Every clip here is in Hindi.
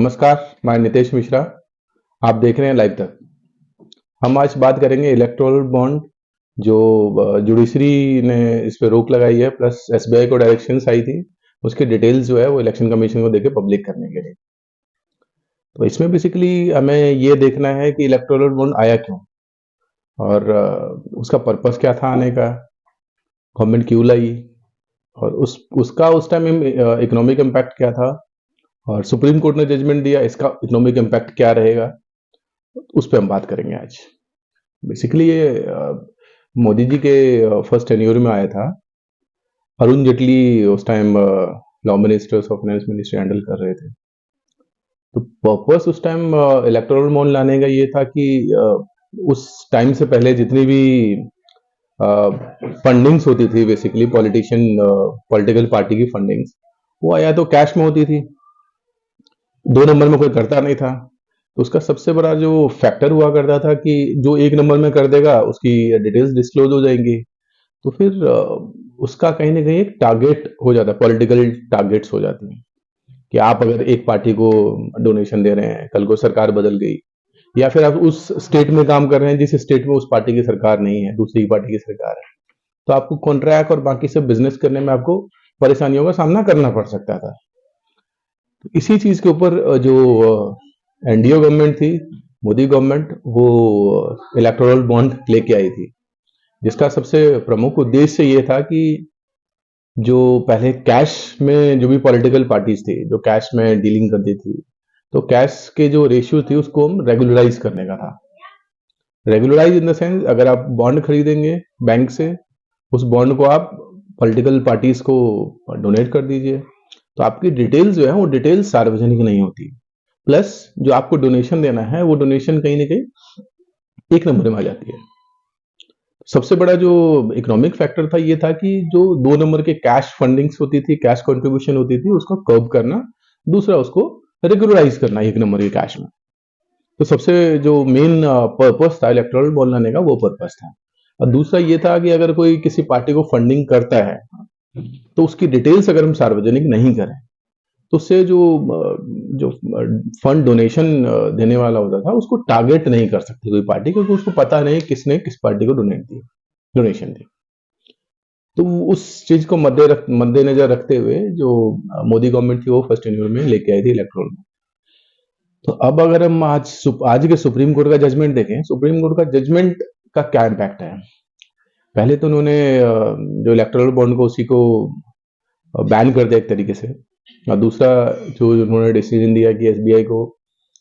नमस्कार, मैं नितेश मिश्रा। आप देख रहे हैं लाइव तक। हम आज बात करेंगे इलेक्टोरल बॉन्ड जो जुडिशरी ने इस पे रोक लगाई है, प्लस एसबीआई को डायरेक्शंस आई थी, उसकी डिटेल्स जो है वो इलेक्शन कमीशन को देके पब्लिक करने के लिए। तो इसमें बेसिकली हमें ये देखना है कि इलेक्टोरल बॉन्ड आया क्यों और उसका पर्पस क्या था आने का, गवर्नमेंट क्यों लाई और उसका उस टाइम इकोनॉमिक इम्पैक्ट क्या था और सुप्रीम कोर्ट ने जजमेंट दिया, इसका इकोनॉमिक इम्पैक्ट क्या रहेगा, उस पर हम बात करेंगे आज। बेसिकली ये मोदी जी के फर्स्ट टेन्योर में आया था। अरुण जेटली उस टाइम लॉ मिनिस्टर्स और फाइनेंस मिनिस्टर हैंडल कर रहे थे। तो पर्पस उस टाइम इलेक्टोरल बॉन्ड लाने का ये था कि उस टाइम से पहले जितनी भी फंडिंग्स होती थी, बेसिकली पॉलिटिकल पार्टी की फंडिंग्स, वो आया तो कैश में होती थी, 2 नंबर में कोई करता नहीं था। तो उसका सबसे बड़ा जो फैक्टर हुआ करता था कि जो 1 नंबर में कर देगा उसकी डिटेल्स डिस्क्लोज हो जाएंगी। तो फिर उसका कहीं ना कहीं एक टारगेट हो जाता है, पॉलिटिकल टारगेट्स हो जाती हैं कि आप अगर एक पार्टी को डोनेशन दे रहे हैं, कल को सरकार बदल गई, या फिर आप उस स्टेट में काम कर रहे हैं जिस स्टेट में उस पार्टी की सरकार नहीं है, दूसरी पार्टी की सरकार है, तो आपको कॉन्ट्रैक्ट और बाकी सब बिजनेस करने में आपको परेशानियों का सामना करना पड़ सकता था। तो इसी चीज के ऊपर जो एनडीए गवर्नमेंट थी, मोदी गवर्नमेंट, वो इलेक्टोरल बॉन्ड लेके आई थी, जिसका सबसे प्रमुख उद्देश्य ये था कि जो पहले कैश में जो भी पॉलिटिकल पार्टीज थी जो कैश में डीलिंग करती थी, तो कैश के जो रेशियो थी उसको हम रेगुलराइज करने का था। रेगुलराइज इन द सेंस, अगर आप बॉन्ड खरीदेंगे बैंक से, उस बॉन्ड को आप पॉलिटिकल पार्टीज को डोनेट कर दीजिए, तो आपकी डिटेल्स जो है वो डिटेल्स सार्वजनिक नहीं होती। प्लस जो आपको डोनेशन देना है वो डोनेशन कहीं ना कहीं 1 नंबर में आ जाती है। सबसे बड़ा जो इकोनॉमिक फैक्टर था ये था कि जो 2 नंबर के कैश फंडिंग्स होती थी, कैश कंट्रीब्यूशन होती थी, उसको कर्ब करना, दूसरा उसको रेगुलराइज करना 1 नंबर के कैश में। तो सबसे जो मेन पर्पस था इलेक्टोरल बॉन्ड लाने का, वो पर्पस था। और दूसरा ये था कि अगर कोई किसी पार्टी को फंडिंग करता है तो उसकी डिटेल्स अगर हम सार्वजनिक नहीं करें तो उससे जो फंड डोनेशन देने वाला होता था उसको टारगेट नहीं कर सकते कोई पार्टी, क्योंकि उसको पता नहीं किसने किस पार्टी को डोनेशन दी। तो उस चीज को मद्देनजर रखते हुए जो मोदी गवर्नमेंट थी वो फर्स्ट टेन्योर में लेके आई थी इलेक्टोरल। तो अब अगर हम आज के सुप्रीम कोर्ट का जजमेंट देखें, सुप्रीम कोर्ट का जजमेंट का क्या इम्पैक्ट है। पहले तो उन्होंने जो इलेक्टोरल बॉन्ड को उसी को बैन कर दिया एक तरीके से, और दूसरा जो उन्होंने डिसीजन दिया कि एसबीआई को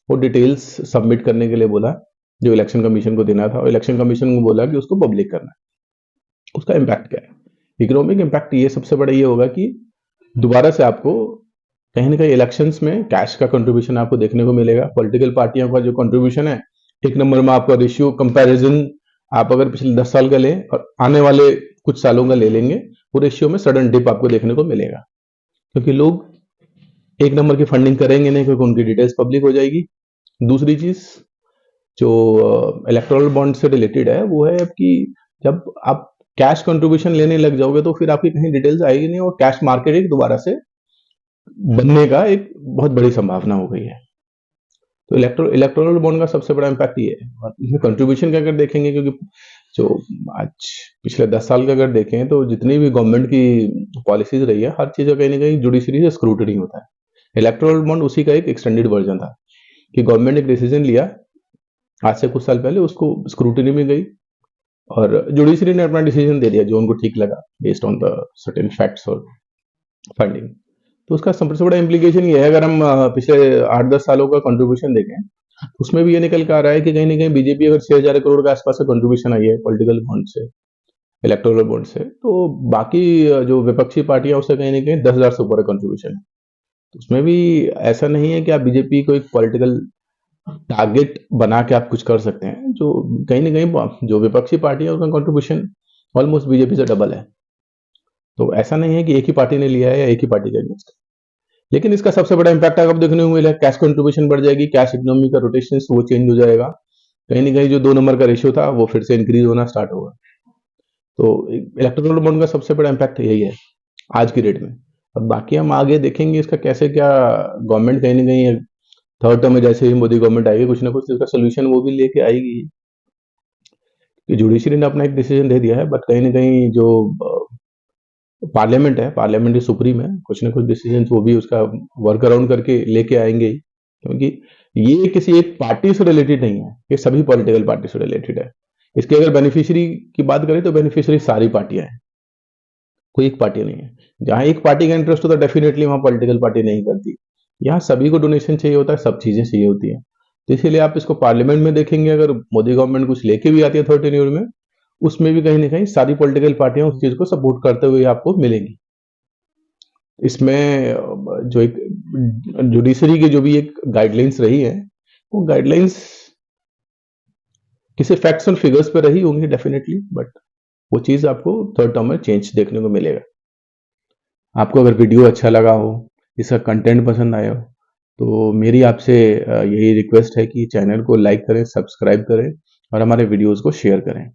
वो डिटेल्स सबमिट करने के लिए बोला जो इलेक्शन कमीशन को देना था, और इलेक्शन कमीशन को बोला कि उसको पब्लिक करना है। उसका इम्पैक्ट क्या है, इकोनॉमिक इम्पैक्ट ये सबसे बड़ा ये होगा कि दोबारा से आपको कहीं ना कहीं इलेक्शंस में कैश का कंट्रीब्यूशन आपको देखने को मिलेगा। पॉलिटिकल पार्टियों का जो कंट्रीब्यूशन है, 1 नंबर में आपका रेशियो कंपैरिजन आप अगर पिछले 10 साल का लें और आने वाले कुछ सालों का ले लेंगे, वो रेशियो में सडन डिप आपको देखने को मिलेगा, क्योंकि लोग 1 नंबर की फंडिंग करेंगे नहीं, क्योंकि उनकी डिटेल्स पब्लिक हो जाएगी। दूसरी चीज जो इलेक्टोरल बॉन्ड से रिलेटेड है वो है कि जब आप कैश कंट्रीब्यूशन लेने लग जाओगे तो फिर आपकी कहीं डिटेल्स आएगी नहीं, और कैश मार्केट एक दोबारा से बनने का एक बहुत बड़ी संभावना हो गई है। तो इलेक्टोरल बॉन्ड का सबसे बड़ा इम्पैक्ट ये है। और इसमें कंट्रीब्यूशन का अगर देखेंगे, क्योंकि जो आज पिछले 10 साल का अगर देखें तो जितनी भी गवर्नमेंट की पॉलिसीज रही है, हर चीज का कहीं ना कहीं जुडिशरी से स्क्रूटनी होता है। इलेक्टोरल बॉन्ड उसी का एक एक्सटेंडेड वर्जन था कि गवर्नमेंट एक डिसीजन लिया आज से कुछ साल पहले, उसको स्क्रूटनी में गई और जुडिशरी ने अपना डिसीजन दे दिया जो उनको ठीक लगा based on the certain facts और फंडिंग। तो उसका सबसे बड़ा इम्प्लीकेशन ये है, अगर हम पिछले 8-10 सालों का कंट्रीब्यूशन देखें, उसमें भी ये निकल के आ रहा है कि कहीं ना कहीं बीजेपी अगर 6,000 करोड़ के आसपास का कंट्रीब्यूशन आई है पॉलिटिकल बॉन्ड से, इलेक्टोरल बॉन्ड से, तो बाकी जो विपक्षी पार्टियां उससे कहीं ना कहीं 10,000 से ऊपर कंट्रीब्यूशन है। तो उसमें भी ऐसा नहीं है कि आप बीजेपी को एक पॉलिटिकल टारगेट बना के आप कुछ कर सकते हैं। जो कहीं ना कहीं जो विपक्षी पार्टी है उसका कंट्रीब्यूशन ऑलमोस्ट बीजेपी से डबल है। तो ऐसा नहीं है कि एक ही पार्टी ने लिया है या एक ही पार्टी के अगेंस्ट। लेकिन इसका सबसे बड़ा इम्पैक्ट आपको देखने को मिला, कैश कंट्रीब्यूशन बढ़ जाएगी, कैश इकोनॉमी का रोटेशन वो चेंज हो जाएगा, कहीं ना कहीं जो 2 नंबर का रेशियो था वो फिर से इंक्रीज होना स्टार्ट होगा। तो इलेक्टोरल बॉन्ड का सबसे बड़ा इम्पैक्ट यही है आज की डेट में। और बाकी हम आगे देखेंगे इसका कैसे क्या गवर्नमेंट कहीं ना कहीं थर्ड टर्म में जैसे ही मोदी गवर्नमेंट आएगी कुछ ना कुछ इसका सोल्यूशन वो भी लेके आएगी। कि जुडिशरी ने अपना एक डिसीजन दे दिया है, बट कहीं ना कहीं जो पार्लियामेंट है, पार्लियामेंट सुप्रीम है, कुछ ना कुछ डिसीजन वो भी उसका वर्क अराउंड करके लेके आएंगे ही, क्योंकि ये किसी एक पार्टी से रिलेटेड नहीं है, ये सभी पॉलिटिकल पार्टी से रिलेटेड है। इसके अगर बेनिफिशियरी की बात करें तो बेनिफिशियरी सारी पार्टियां हैं, कोई एक पार्टी नहीं है। जहां एक पार्टी का इंटरेस्ट होता है डेफिनेटली वहां पॉलिटिकल पार्टी नहीं करती। यहाँ सभी को डोनेशन चाहिए होता है, सब चीजें चाहिए होती है। तो इसीलिए आप इसको पार्लियामेंट में देखेंगे, अगर मोदी गवर्नमेंट कुछ लेके भी आती है थर्ड टेन्योर में, उसमें भी कहीं ना कहीं सारी पॉलिटिकल पार्टियां उस चीज को सपोर्ट करते हुए आपको मिलेंगी। इसमें जो एक जुडिशरी की जो भी एक गाइडलाइंस रही है, वो गाइडलाइंस किसी फैक्ट्स और फिगर्स पे रही होंगी डेफिनेटली, बट वो चीज आपको थर्ड टर्म में चेंज देखने को मिलेगा। आपको अगर वीडियो अच्छा लगा हो, इसका कंटेंट पसंद आया हो, तो मेरी आपसे यही रिक्वेस्ट है कि चैनल को लाइक करें, सब्सक्राइब करें और हमारे वीडियोस को शेयर करें।